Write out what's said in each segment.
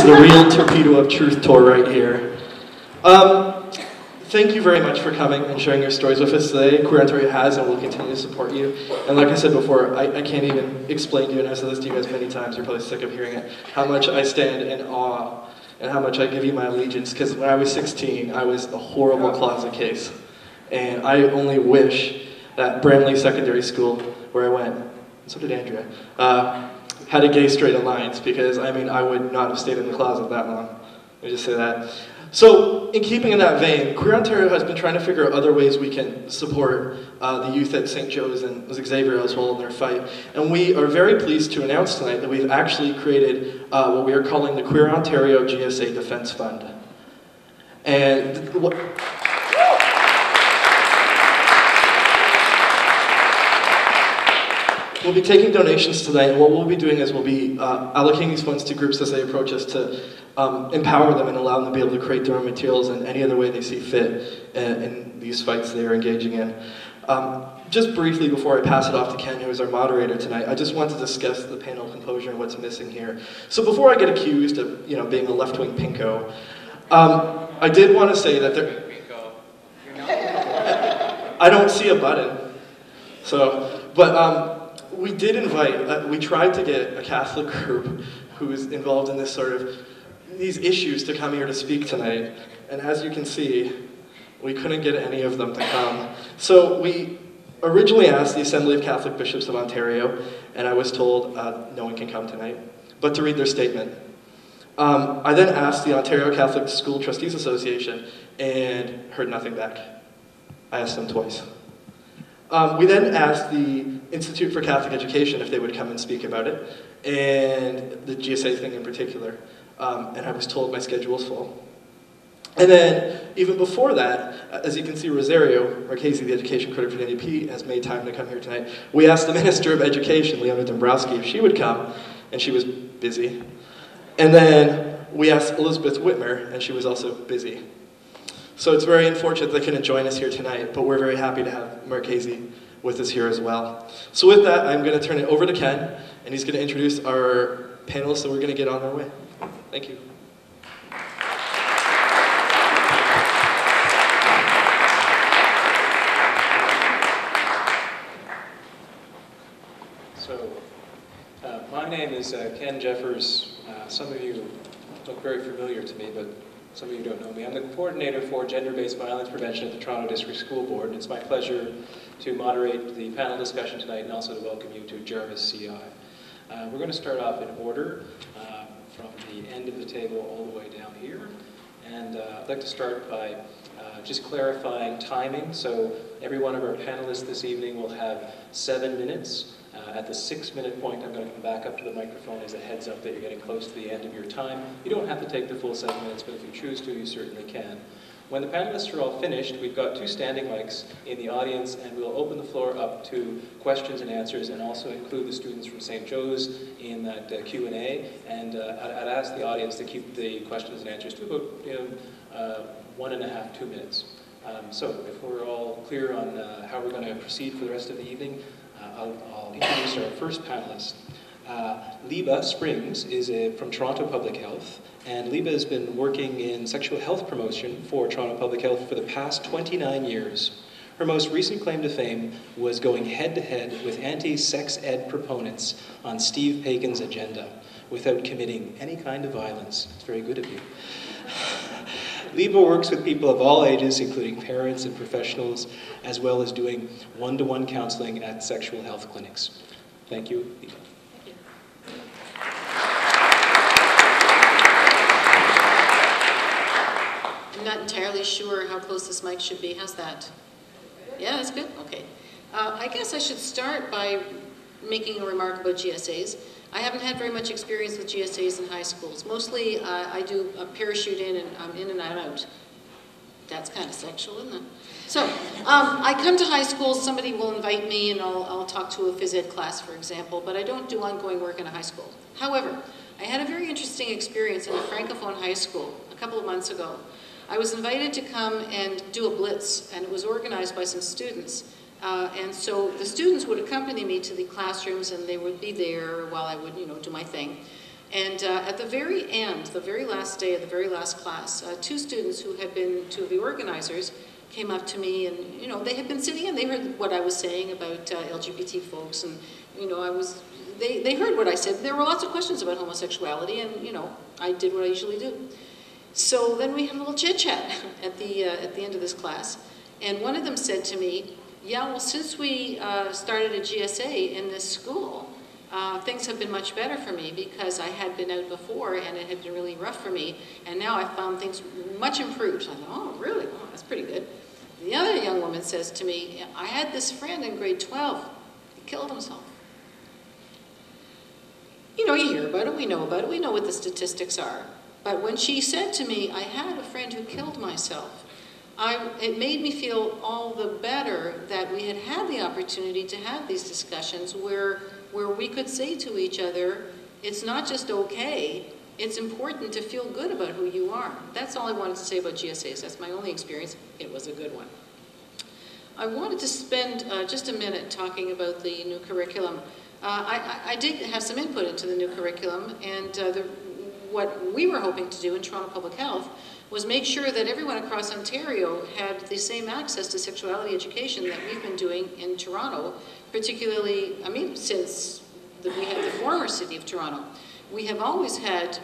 the real torpedo of truth tour right here. Thank you very much for coming and sharing your stories with us today. Queer Ontario has and will continue to support you. And like I said before, I can't even explain to you, and I've said this to you guys many times, you're probably sick of hearing it, how much I stand in awe and how much I give you my allegiance, because when I was 16, I was a horrible closet case. And I only wish that Bramley Secondary School, where I went, and so did Andrea, had a gay-straight alliance, because, I mean, I would not have stayed in the closet that long. Let me just say that. So, in keeping in that vein, Queer Ontario has been trying to figure out other ways we can support the youth at St. Joe's and Xavier as well in their fight. And we are very pleased to announce tonight that we've actually created what we are calling the Queer Ontario GSA Defense Fund. And we'll be taking donations tonight, and what we'll be doing is we'll be allocating these funds to groups as they approach us to empower them and allow them to be able to create their own materials in any other way they see fit in these fights they are engaging in. Just briefly before I pass it off to Ken, who is our moderator tonight, I just want to discuss the panel composure and what's missing here. So before I get accused of being a left-wing pinko, I did want to say that there... I don't see a button. So, but we did invite, we tried to get a Catholic group who is involved in this sort of, these issues to come here to speak tonight. And as you can see, we couldn't get any of them to come. So we originally asked the Assembly of Catholic Bishops of Ontario, and I was told no one can come tonight, but to read their statement. I then asked the Ontario Catholic School Trustees Association and heard nothing back. I asked them twice. We then asked the Institute for Catholic Education if they would come and speak about it, and the GSA thing in particular, and I was told my schedule is full. And then, even before that, as you can see, Rosario Marchese, the education critic for the NDP, has made time to come here tonight. We asked the Minister of Education, Leona Dombrowski, if she would come, and she was busy. And then we asked Elizabeth Whitmer, and she was also busy. So it's very unfortunate they couldn't join us here tonight, but we're very happy to have Marchese with us here as well. So with that, I'm going to turn it over to Ken, and he's going to introduce our panelists that we're going to get on their way. Thank you. So, my name is Ken Jeffers. Some of you look very familiar to me, but some of you don't know me. I'm the coordinator for gender-based violence prevention at the Toronto District School Board, and it's my pleasure to moderate the panel discussion tonight and also to welcome you to Jarvis CI. We're going to start off in order from the end of the table all the way down here, and I'd like to start by just clarifying timing. So every one of our panelists this evening will have 7 minutes. At the 6-minute point, I'm going to come back up to the microphone as a heads up that you're getting close to the end of your time. You don't have to take the full 7 minutes, but if you choose to, you certainly can. When the panelists are all finished, we've got 2 standing mics in the audience, and we'll open the floor up to questions and answers, and also include the students from St. Joe's in that Q&A. And I'd ask the audience to keep the questions and answers to about 1.5 to 2 minutes. So if we're all clear on how we're going to proceed for the rest of the evening, I'll introduce our first panelist. Liba Springs is from Toronto Public Health, and Liba has been working in sexual health promotion for Toronto Public Health for the past 29 years. Her most recent claim to fame was going head-to-head with anti-sex ed proponents on Steve Pagan's agenda without committing any kind of violence. It's very good of you. Liba works with people of all ages, including parents and professionals, as well as doing one-to-one counseling at sexual health clinics. Thank you, Liba. Thank you. I'm not entirely sure how close this mic should be. How's that? Yeah, that's good? Okay. I guess I should start by making a remark about GSAs. I haven't had very much experience with GSAs in high schools. Mostly I do a parachute in and I'm in and I'm out. That's kind of sexual, isn't it? So I come to high schools, somebody will invite me and I'll talk to a phys ed class, for example, but I don't do ongoing work in a high school. However, I had a very interesting experience in a Francophone high school a couple of months ago. I was invited to come and do a blitz, and it was organized by some students. And so the students would accompany me to the classrooms, and they would be there while I would, do my thing. And at the very end, the very last day of the very last class, two students who had been two of the organizers came up to me, and they had been sitting and they heard what I was saying about LGBT folks, and they heard what I said. There were lots of questions about homosexuality, and I did what I usually do. So then we had a little chit chat at the end of this class, and one of them said to me, "Yeah, well, since we started a GSA in this school, things have been much better for me because I had been out before and it had been really rough for me, and now I found things much improved." I thought, "Oh, really? Oh, that's pretty good." The other young woman says to me, "I had this friend in grade 12. He killed himself." You hear about it, we know about it, we know what the statistics are. But when she said to me, "I had a friend who killed myself," it made me feel all the better that we had had the opportunity to have these discussions where we could say to each other, it's not just okay, it's important to feel good about who you are. That's all I wanted to say about GSAs. That's my only experience. It was a good one. I wanted to spend just a minute talking about the new curriculum. I did have some input into the new curriculum, and what we were hoping to do in Toronto Public Health was make sure that everyone across Ontario had the same access to sexuality education that we've been doing in Toronto, particularly, since we had the former city of Toronto. We have always had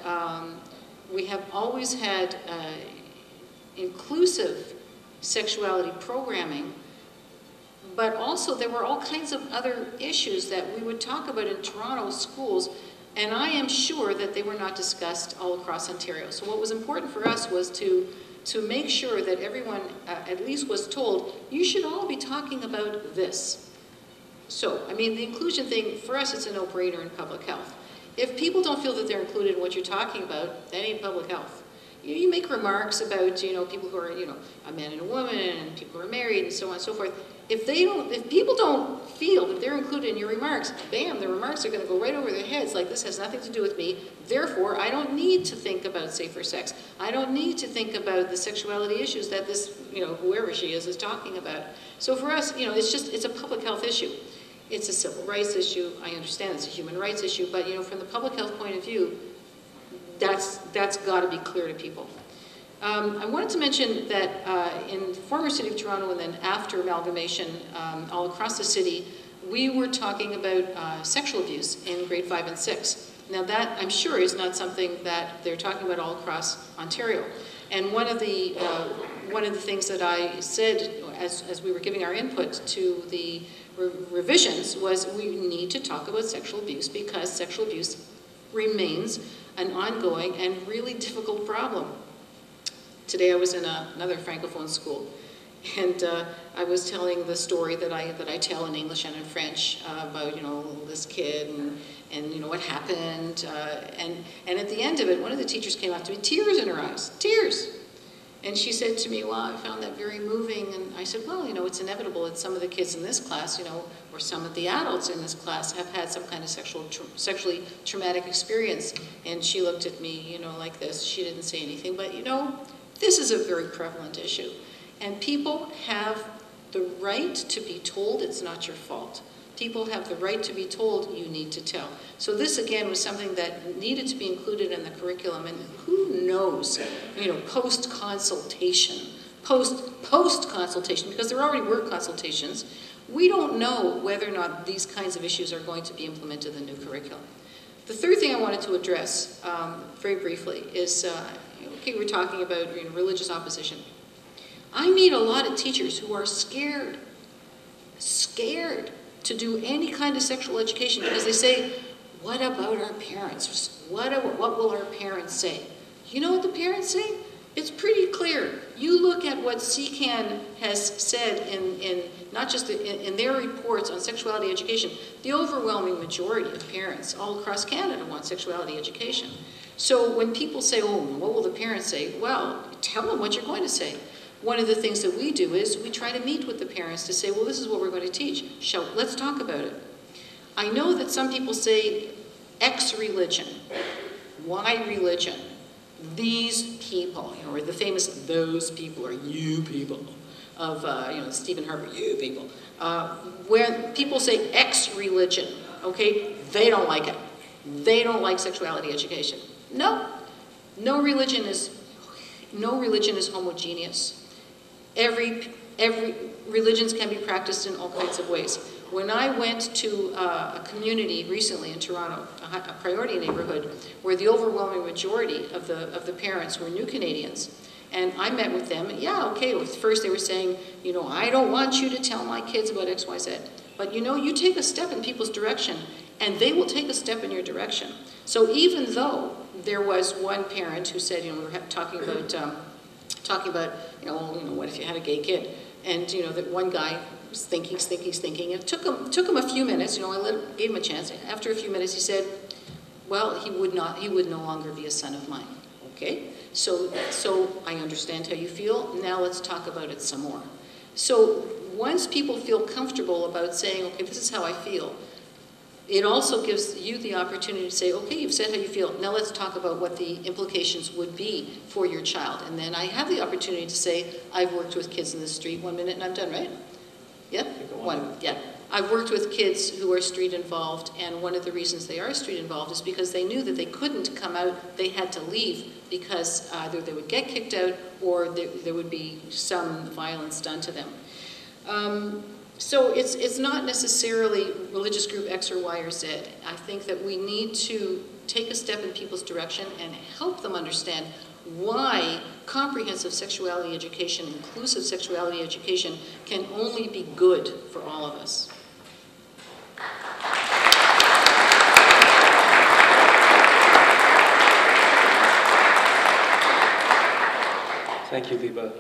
inclusive sexuality programming, but also there were all kinds of other issues that we would talk about in Toronto schools, and I am sure that they were not discussed all across Ontario. So what was important for us was to make sure that everyone at least was told, you should all be talking about this. So, the inclusion thing, for us, it's a no-brainer in public health. If people don't feel that they're included in what you're talking about, that ain't public health. You make remarks about, people who are, a man and a woman, and people who are married, and so on and so forth. If people don't feel that they're included in your remarks, bam, the remarks are going to go right over their heads, like this has nothing to do with me, therefore I don't need to think about safer sex. I don't need to think about the sexuality issues that this, whoever she is talking about. So for us, it's a public health issue. It's a civil rights issue. I understand it's a human rights issue, but from the public health point of view, that's got to be clear to people. I wanted to mention that in the former city of Toronto and then after amalgamation all across the city, we were talking about sexual abuse in grade 5 and 6. Now that, I'm sure, is not something that they're talking about all across Ontario. And one of the things that I said as we were giving our input to the revisions was we need to talk about sexual abuse because sexual abuse remains an ongoing and really difficult problem. Today I was in another Francophone school, and I was telling the story that I tell in English and in French about this kid and what happened, and at the end of it, one of the teachers came up to me, tears in her eyes, tears. And she said to me, "Well, I found that very moving." And I said, "Well, it's inevitable that some of the kids in this class, or some of the adults in this class have had some kind of sexually traumatic experience." And she looked at me, like this. She didn't say anything, but this is a very prevalent issue. And people have the right to be told it's not your fault. People have the right to be told you need to tell. So this, again, was something that needed to be included in the curriculum. And who knows, post-consultation, because there already were consultations, we don't know whether or not these kinds of issues are going to be implemented in the new curriculum. The third thing I wanted to address very briefly is, we're talking about religious opposition. I meet a lot of teachers who are scared to do any kind of sexual education because they say, what about our parents? What will our parents say? You know what the parents say? It's pretty clear. You look at what CCAN has said in not just in their reports on sexuality education, the overwhelming majority of parents all across Canada want sexuality education. So when people say, oh, what will the parents say? Well, tell them what you're going to say. One of the things that we do is we try to meet with the parents to say, well, this is what we're going to teach. Let's talk about it. I know that some people say X religion, Y religion, these people, or the famous those people, or you people, of Stephen Harper, you people. Where people say X religion, okay, they don't like it. they don't like sexuality education. No, no religion is homogeneous. Every religions can be practiced in all kinds of ways. When I went to a community recently in Toronto, a priority neighborhood, where the overwhelming majority of the parents were new Canadians, and I met with them, and yeah, okay, first they were saying, you know, I don't want you to tell my kids about X, Y, Z. But you know, you take a step in people's direction, and they will take a step in your direction. So even though there was one parent who said, you know, we were talking about, you know, what if you had a gay kid? And you know, that one guy was thinking, and it took him a few minutes, you know, gave him a chance. After a few minutes he said, well, he would no longer be a son of mine. Okay? So I understand how you feel, now let's talk about it some more. So once people feel comfortable about saying, okay, this is how I feel, it also gives you the opportunity to say, okay, you've said how you feel, now let's talk about what the implications would be for your child. And then I have the opportunity to say, I've worked with kids in the street, 1 minute and I'm done, right? Yeah? Yeah. I've worked with kids who are street involved, and one of the reasons they are street involved is because they knew that they couldn't come out, they had to leave because either they would get kicked out or there would be some violence done to them. So it's not necessarily religious group X or Y or Z. I think that we need to take a step in people's direction and help them understand why comprehensive sexuality education, inclusive sexuality education, can only be good for all of us. Thank you, Viva.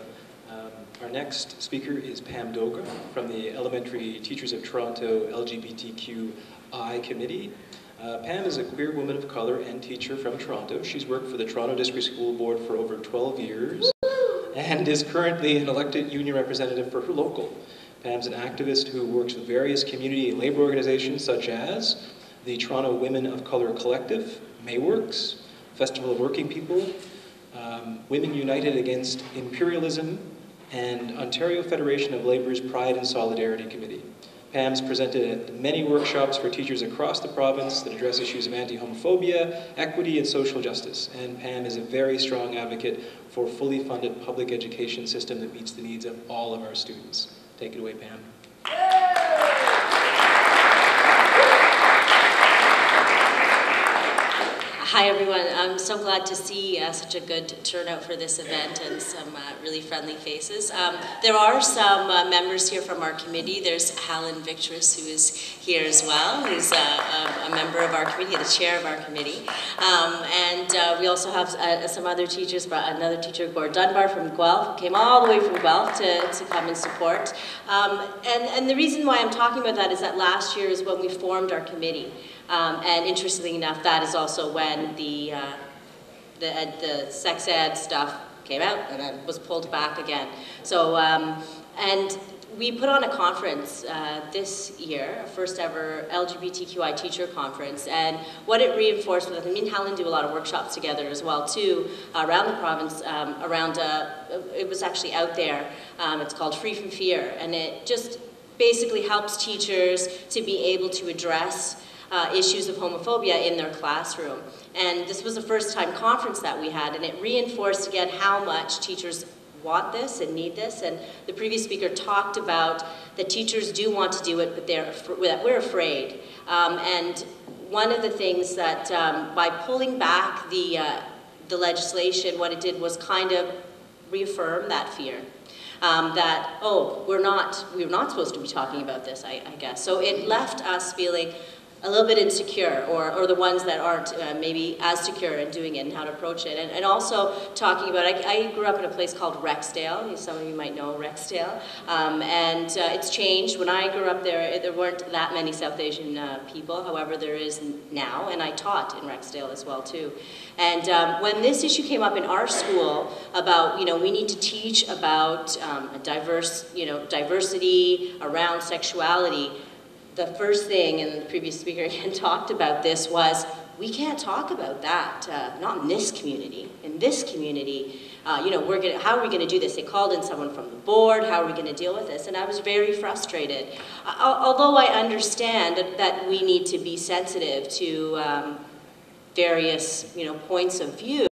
Our next speaker is Pam Dogra from the Elementary Teachers of Toronto LGBTQI Committee. Pam is a queer woman of color and teacher from Toronto. She's worked for the Toronto District School Board for over 12 years and is currently an elected union representative for her local. Pam's an activist who works with various community and labor organizations such as the Toronto Women of Color Collective, Mayworks, Festival of Working People, Women United Against Imperialism, and Ontario Federation of Labour's Pride and Solidarity Committee. Pam's presented at many workshops for teachers across the province that address issues of anti-homophobia, equity, and social justice. And Pam is a very strong advocate for a fully funded public education system that meets the needs of all of our students. Take it away, Pam. Hi everyone, I'm so glad to see such a good turnout for this event and some really friendly faces. There are some members here from our committee. There's Helen Victress, who is here as well, who's a member of our committee, the chair of our committee. And we also have some other teachers, another teacher, Gord Dunbar from Guelph, who came all the way from Guelph to come and support. And the reason why I'm talking about that is that last year is when we formed our committee. And interestingly enough, that is also when the sex ed stuff came out and then was pulled back again. So, and we put on a conference this year, a first ever LGBTQI teacher conference, and what it reinforced with, me and Helen do a lot of workshops together as well too, around the province, it was actually out there, it's called Free from Fear, and it just basically helps teachers to be able to address issues of homophobia in their classroom. And this was the first time conference that we had, and it reinforced again how much teachers want this and need this. And the previous speaker talked about that teachers do want to do it, but that we're afraid. And one of the things that by pulling back the legislation, what it did was kind of reaffirm that fear. That, oh, we're not supposed to be talking about this, I guess. So it left us feeling a little bit insecure, or the ones that aren't maybe as secure in doing it and how to approach it. And also talking about, I grew up in a place called Rexdale. Some of you might know Rexdale. And it's changed. When I grew up there weren't that many South Asian people. However, there is now, and I taught in Rexdale as well too. And when this issue came up in our school about, we need to teach about diversity around sexuality, the first thing, and the previous speaker again talked about this, was we can't talk about that, not in this community. In this community, how are we going to do this? They called in someone from the board, how are we going to deal with this? And I was very frustrated. Although I understand that we need to be sensitive to various, points of view.